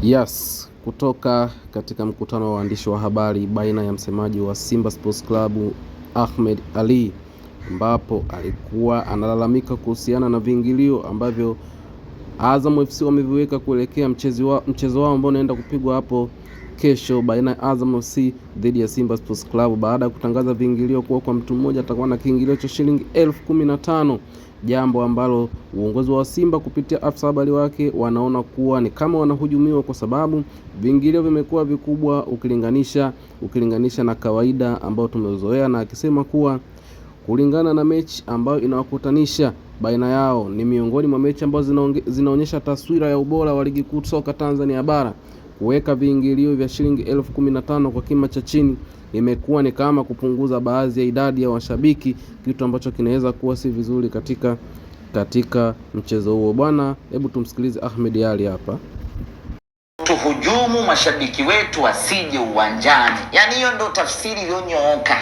Yes, kutoka katika mkutano wa waandishi wa habari baina ya msemaji wa Simba Sports Club Ahmed Ally, ambapo alikuwa analalamika kuhusiana na viingilio ambavyo Azam FC wameviweka kuelekea mchezo wao ambao unaenda kupigwa hapo kesho baina ya Azam FC dhidi ya Simba Sports Club, baada ya kutangaza viingilio kuwa kwa mtu mmoja atakuwa na kiingilio cha shilingi 15,000, jambo ambalo uongozi wa Simba kupitia afisa habari wake wanaona kuwa ni kama wanahujumiwa, kwa sababu viingilio vimekuwa vikubwa ukilinganisha na kawaida ambao tumezoea, na akisema kuwa kulingana na mechi ambayo inawakutanisha baina yao ni miongoni mwa mechi ambazo zinaonyesha taswira ya ubora wa ligi kuu soka Tanzania bara. Kuweka viingilio vya shilingi 15,000 kwa kima cha chini imekuwa ni kama kupunguza baadhi ya idadi ya washabiki, kitu ambacho kinaweza kuwa si vizuri katika mchezo huo. Bwana, hebu tumsikilize Ahmed Ally hapa. Tuhujumu mashabiki wetu wasije uwanjani, yaani hiyo ndio tafsiri iliyonyooka.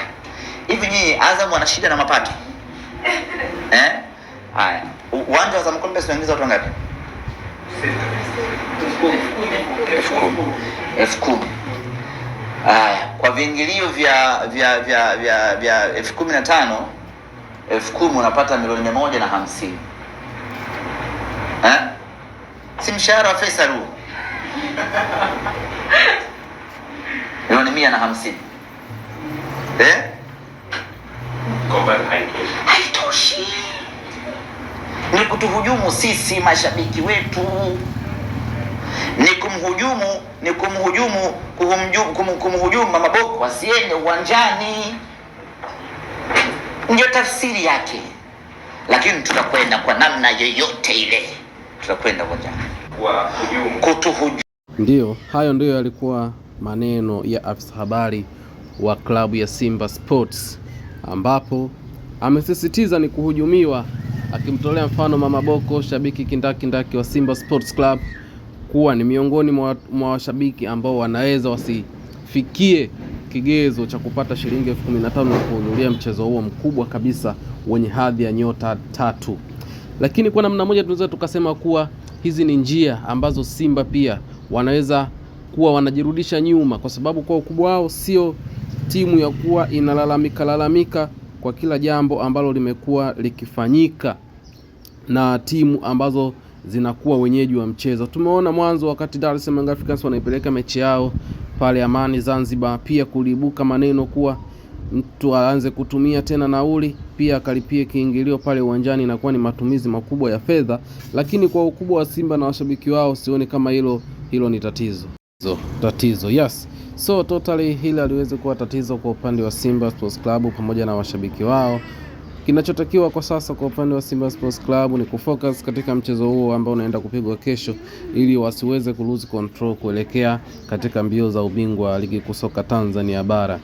Hivi nyinyi Azam wana shida na mapato? Haya, uwanja wa Zamkombe unaingiza watu ngapi? 10,000. Haya, kwa viingilio vya 15,000, 10,000 unapata milioni 150. Si mshahara wa Faisal huo? Milioni 150. Haitoshi. Ni kutuhujumu sisi mashabiki wetu, ni kumhujumu Mama Boko wasiende uwanjani, ndio tafsiri yake. Lakini tutakwenda kwa namna yoyote ile, tutakwenda uwanjani kutuhujumu. Ndio, hayo ndio yalikuwa maneno ya afisa habari wa klabu ya Simba Sports, ambapo amesisitiza ni kuhujumiwa, akimtolea mfano Mama Boko, shabiki kindaki wa Simba Sports Club, kuwa ni miongoni mwa washabiki ambao wanaweza wasifikie kigezo cha kupata shilingi 15,000 na kuhudhuria mchezo huo mkubwa kabisa wenye hadhi ya nyota 3. Lakini kwa namna moja tunaweza tukasema kuwa hizi ni njia ambazo Simba pia wanaweza kuwa wanajirudisha nyuma, kwa sababu kwa ukubwa wao sio timu ya kuwa inalalamika kwa kila jambo ambalo limekuwa likifanyika na timu ambazo zinakuwa wenyeji wa mchezo. Tumeona mwanzo wakati Dar es Salaam Africans wanaipeleka mechi yao pale Amani Zanzibar, pia kulibuka maneno kuwa mtu aanze kutumia tena nauli, pia akalipie kiingilio pale uwanjani, na kuwa ni matumizi makubwa ya fedha. Lakini kwa ukubwa wa Simba na washabiki wao sioni kama hilo ni tatizo. Yes. So totally hili aliweze kuwa tatizo kwa upande wa Simba Sports Club pamoja na washabiki wao. Kinachotakiwa kwa sasa kwa upande wa Simba Sports Club ni kufocus katika mchezo huo ambao unaenda kupigwa kesho, ili wasiweze lose control kuelekea katika mbio za ubingwa wa ligi kuu soka Tanzania bara.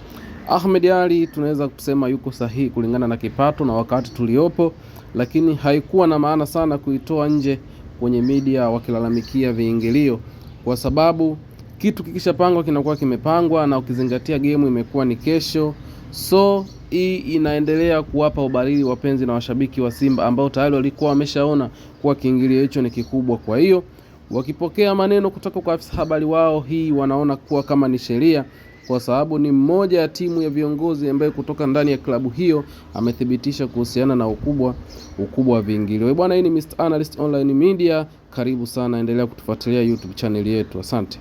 Ahmed Ally tunaweza kusema yuko sahihi kulingana na kipato na wakati tuliopo, lakini haikuwa na maana sana kuitoa nje kwenye media wakilalamikia viingilio, kwa sababu kitu kikishapangwa kinakuwa kimepangwa, na ukizingatia game imekuwa ni kesho. So hii inaendelea kuwapa ubaridi wapenzi na washabiki wa Simba ambao tayari walikuwa wameshaona kuwa kiingilio hicho ni kikubwa. Kwa hiyo wakipokea maneno kutoka kwa afisa habari wao, hii wanaona kuwa kama ni sheria, kwa sababu ni mmoja ya timu ya viongozi ambaye kutoka ndani ya klabu hiyo amethibitisha kuhusiana na ukubwa wa viingilio. Bwana, hii ni Mr. Analyst Online Media. Karibu sana, endelea kutufuatilia YouTube channel yetu. Asante.